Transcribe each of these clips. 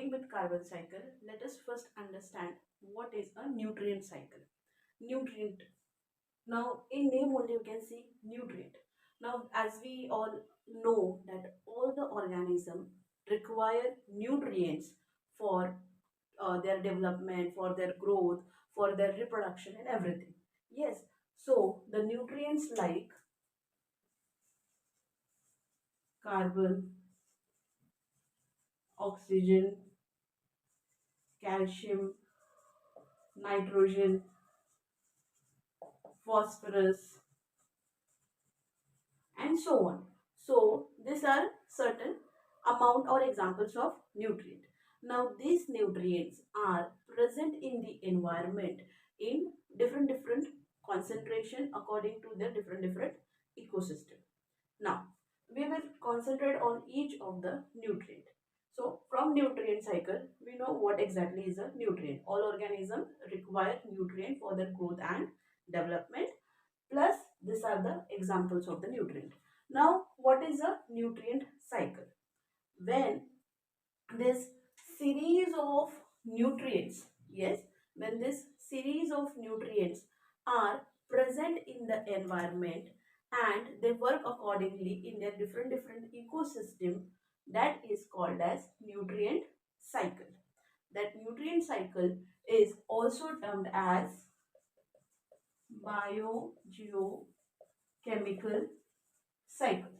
starting with carbon cycle, let us first understand what is a nutrient cycle. Nutrient. Now, in name only you can see nutrient. Now, as we all know that all the organism require nutrients for their development, for their growth, for their reproduction and everything. Yes. So the nutrients like carbon, oxygen, calcium, nitrogen, phosphorus, and so on. So these are certain amount or examples of nutrient. Now these nutrients are present in the environment in different concentration according to their different ecosystem. Now we will concentrate on each of the nutrient. So from nutrient cycle we know what exactly is a nutrient. All organisms require nutrient for their growth and development. Plus, these are the examples of the nutrient. Now, what is a nutrient cycle? When this series of nutrients, yes, when this series of nutrients are present in the environment and they work accordingly in their different ecosystem, that is called as nutrient cycle. That nutrient cycle is also termed as biogeochemical cycle.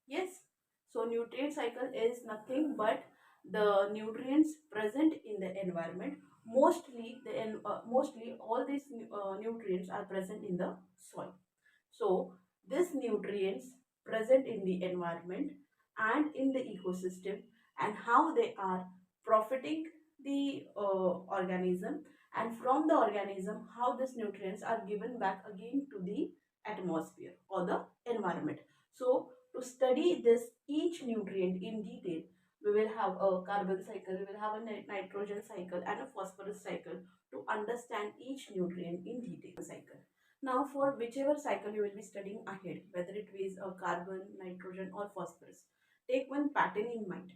Yes. So nutrient cycle is nothing but the nutrients present in the environment. Mostly all these nutrients are present in the soil. So these nutrients present in the environment and in the ecosystem, and how they are profiting the organism, and from the organism how these nutrients are given back again to the atmosphere or the environment. So to study this each nutrient in detail, we will have a carbon cycle, we will have a nitrogen cycle and a phosphorus cycle to understand each nutrient in detail cycle. Now for whichever cycle you will be studying ahead, whether it is a carbon, nitrogen or phosphorus, take one pattern in mind.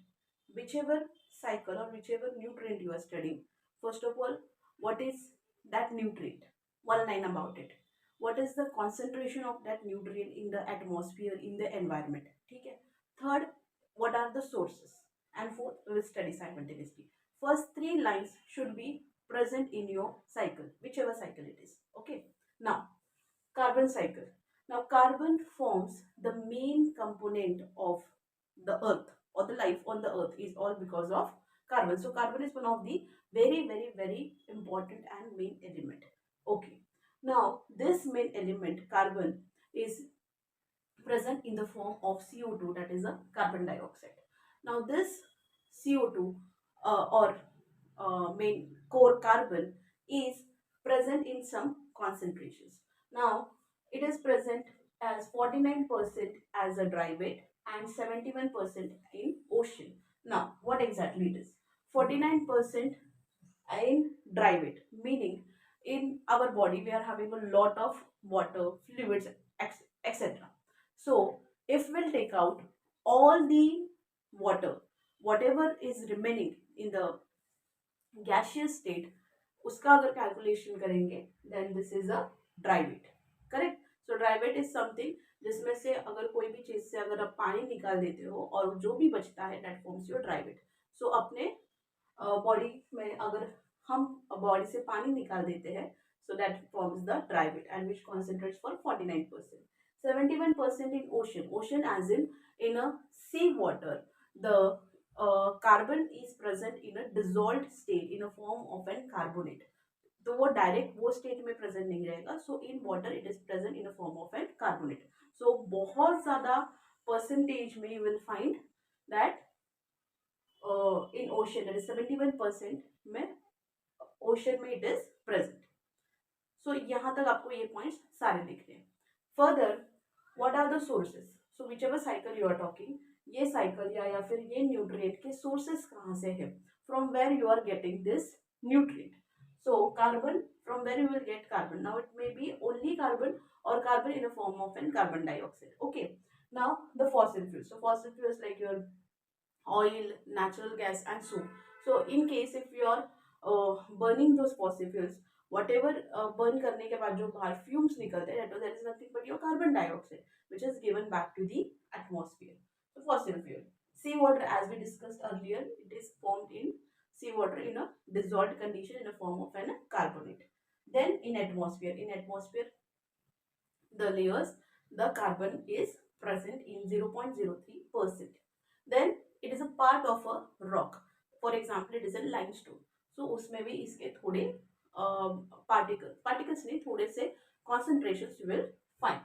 Whichever cycle or whichever nutrient you are studying, first of all, what is that nutrient? One line about it. What is the concentration of that nutrient in the atmosphere, in the environment? Okay. Third, what are the sources? And fourth, we will study simultaneously. First three lines should be present in your cycle, whichever cycle it is. Okay. Now, carbon cycle. Now, carbon forms the main component of the earth, or the life on the earth is all because of carbon. So, carbon is one of the very important and main element. Okay. Now, this main element, carbon, is present in the form of CO2, that is a carbon dioxide. Now, this CO2 or main core carbon is present in some concentrations. Now, it is present as 49% as a dry weight and 71% in ocean. Now, what exactly it is? 49% in dry weight, meaning in our body we are having a lot of water, fluids, etc. So, if we'll take out all the water, whatever is remaining in the gaseous state, उसका अगर calculation करेंगे then this is a dry weight. Correct. So dry weight is something जिसमें से अगर कोई भी चीज से अगर आप पानी निकाल देते हो और जो भी बचता है that forms your dry weight. So अपने बॉडी में अगर हम बॉडी से पानी निकाल देते हैं so that forms the dry weight and which concentrates for 49%. 71% in ocean. Ocean as in a sea water, the carbon is present in a dissolved state in a form of an carbonate. तो वो direct वो state में present नहीं रहेगा. So in water it is present in a form of an carbonate. So बहुत ज़्यादा percentage में you will find that in ocean, that is 71% में ocean में it is present. So यहाँ तक आपको ये points सारे दिख रहे हैं. Further, what are the sources? So whichever cycle you are talking, ये cycle या फिर ये nutrient के sources कहाँ से है? From where you are getting this nutrient? So carbon, from where you will get carbon? Now it may be only carbon or carbon in a form of an carbon dioxide. Okay. Now the fossil fuels. So fossil fuels like your oil, natural gas and So in case if you are burning those fossil fuels, whatever burn करने के बाद जो बाहर fumes निकलते हैं, that is nothing but your carbon dioxide, which is given back to the atmosphere. So fossil fuel, seawater, as we discussed earlier, it is formed in seawater in a dissolved condition in a form of an carbonate. Then in atmosphere, the layers, the carbon is present in 0.03%. Then it is a part of a rock. For example, it is a limestone. So उसमें भी इसके थोड़े particles नहीं, थोड़े से concentrations you will find.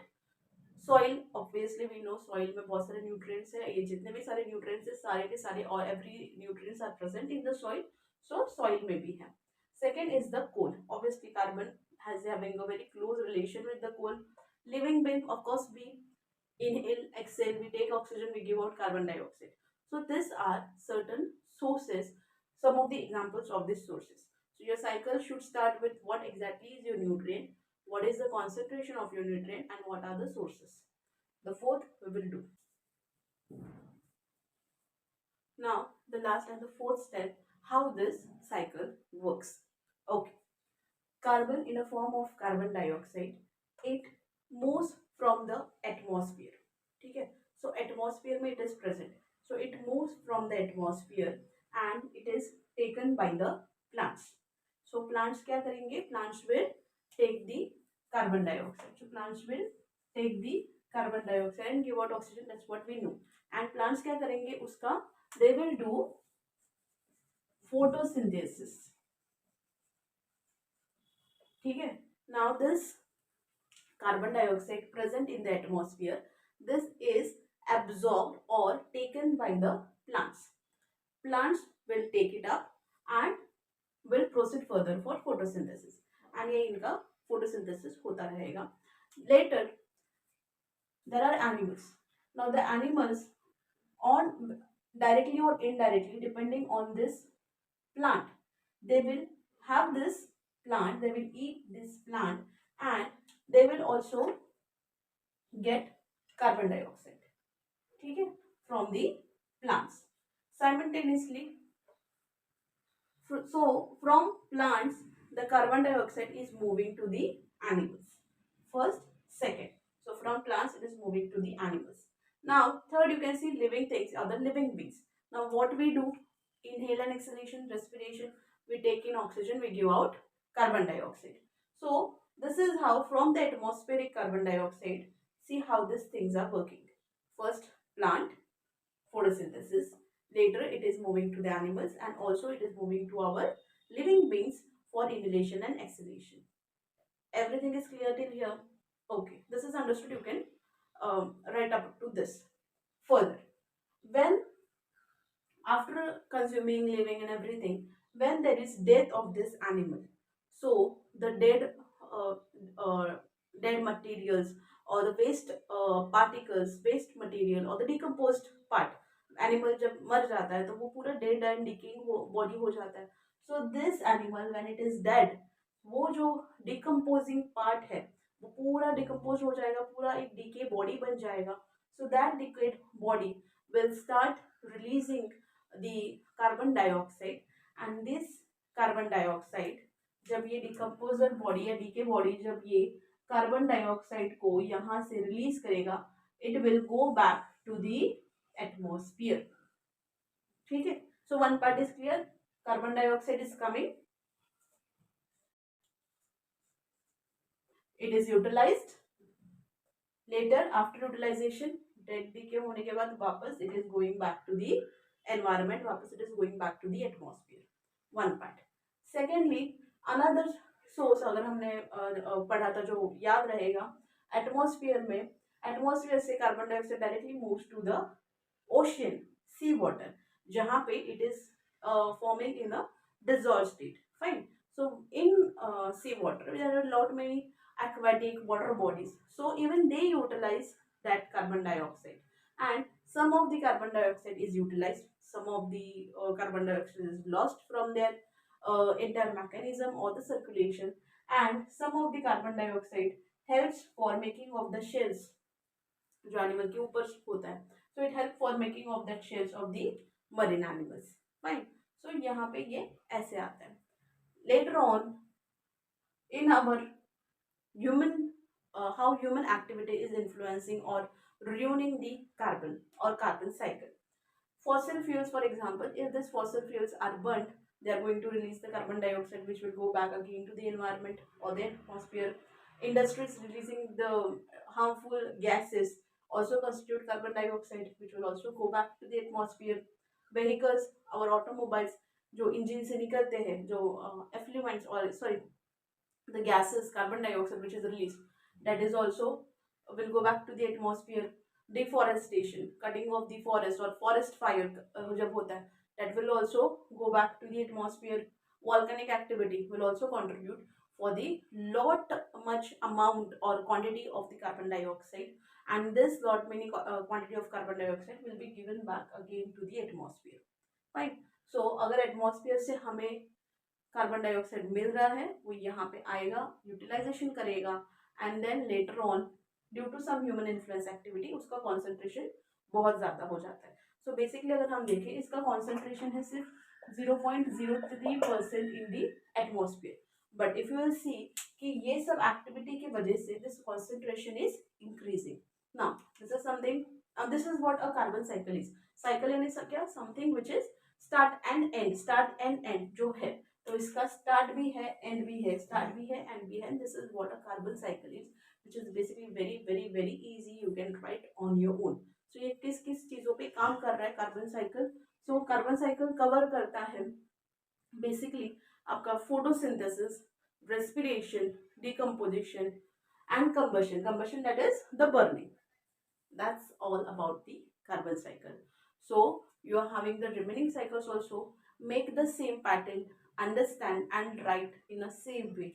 Soil, obviously we know soil में बहुत सारे न्यूट्रिएंट्स है, ये जितने भी सारे न्यूट्रिएंट्स है सारे के सारे और every nutrients are present in the soil. So soil में भी है. Second is the coal. Obviously carbon has having a very close relation with the coal. Living being, of course, we inhale, exhale, we take oxygen, we give out carbon dioxide. So these are certain sources, some of the examples of these sources. So your cycle should start with what exactly is your nutrient, what is the concentration of your nutrient, and what are the sources. The fourth we will do. Now the last and the fourth step, how this cycle works. Okay, carbon in a form of carbon dioxide, it moves from the atmosphere. Okay, so atmosphere में it is present, so it moves from the atmosphere and it is taken by the plants. So plants क्या करेंगे, plants will take the carbon dioxide. So plants will take the carbon dioxide and give out oxygen. That's what we know. And plants क्या करेंगे उसका, they will do photosynthesis. ठीक है. Now this carbon dioxide present in the atmosphere, this is absorbed or taken by the plants. Plants will take it up and will proceed further for photosynthesis, and ये इनका photosynthesis होता रहेगा. Later there are animals. Now the animals, on directly or indirectly depending on this plant, they will have this plant, they will eat this plant, and they will also get carbon dioxide, ठीक है, from the plants simultaneously. So from plants the carbon dioxide is moving to the animals. First, second, so from plants it is moving to the animals. Now third, you can see living things, other living beings. Now what we do, inhale and exhalation, respiration, we take in oxygen, we give out carbon dioxide. So this is how from the atmospheric carbon dioxide, see how these things are working. First plant, photosynthesis, later it is moving to the animals, and also it is moving to our living beings for inhalation and exhalation. Everything is clear till here? Okay, this is understood. You can write up to this. Further, when after consuming, living and everything, when there is death of this animal, so the uh, uh, dead materials or the waste particles, waste material or the decomposed part, animal जब मर जाता है तो वो पूरा dead and decaying body हो जाता है. So this animal when it is dead, वो जो decomposing part है वो पूरा decompose हो जाएगा, पूरा एक decay body बन जाएगा. So that decayed body will start releasing the carbon dioxide, and this carbon dioxide, जब ये डिकम्पोजर बॉडी या डीके बॉडी जब ये कार्बन डाइऑक्साइड को यहाँ से रिलीज करेगा, it will go back to the atmosphere. ठीक है. So one part is clear, carbon dioxide is coming, it is utilized, later after utilization dead decay होने के बाद वापस it is going back to the environment, वापस it is going back to the atmosphere. One part. Secondly another source अगर हमने पढ़ा था जो याद रहेगा, एटमॉस्फेयर में, एटमॉस्फेयर से carbon dioxide directly moves to the ocean, sea water, जहाँ पे it is forming in a dissolve state. Fine. So in sea water there are a lot many aquatic water bodies, so even they utilize that carbon dioxide, and some of the carbon dioxide is utilized, some of the carbon dioxide is lost from their entire mechanism or the circulation, and some of the carbon dioxide helps for making of the shells जो animal के ऊपर होता है, so it help for making of that shells of the marine animals. Fine. सो यहाँ पे ये ऐसे आता है. Later on in our human, how human activity is influencing or ruining the carbon or carbon cycle. Fossil fuels, for example, if these fossil fuels are burnt, they are going to release the carbon dioxide, which will go back again to the environment or the atmosphere. Industries releasing the harmful gases also constitute carbon dioxide, which will also go back to the atmosphere. Vehicles, our automobiles, जो engine से निकलते हैं, जो effluents और sorry, the gases, carbon dioxide which is released, that is also will go back to the atmosphere. Deforestation, cutting of the forest or forest fire जब होता है, that will also go back to the atmosphere. Volcanic activity will also contribute for the lot much amount or quantity of the carbon dioxide, and this lot many quantity of carbon dioxide will be given back again to the atmosphere. Fine. So अगर atmosphere से हमें carbon dioxide मिल रहा है, वो यहाँ पे आएगा, utilization करेगा, and then later on due to some human influence activity उसका कॉन्सेंट्रेशन बहुत ज़्यादा हो जाता है. सो बेसिकली अगर हम देखें, इसका कॉन्सेंट्रेशन है सिर्फ 0.03% in the atmosphere. But if you will see कि ये सब एक्टिविटी की वजह से this concentration is increasing. Now this is something, this is what a carbon cycle is. Cycle यानी क्या, something which is start and end, start and end जो है, तो इसका स्टार्ट भी है, एंड भी है, स्टार्ट भी है, एंड भी है. This is what a carbon cycle is, which is basically very very very easy, you can write on your own. So ये किस किस चीजों पे काम कर रहा है carbon cycle. So carbon cycle cover करता है बेसिकली आपका photosynthesis, respiration, decomposition and combustion. Combustion that is the burning. That's all about the carbon cycle. So you are having the remaining cycles also. Make the same pattern, understand and write in a same way.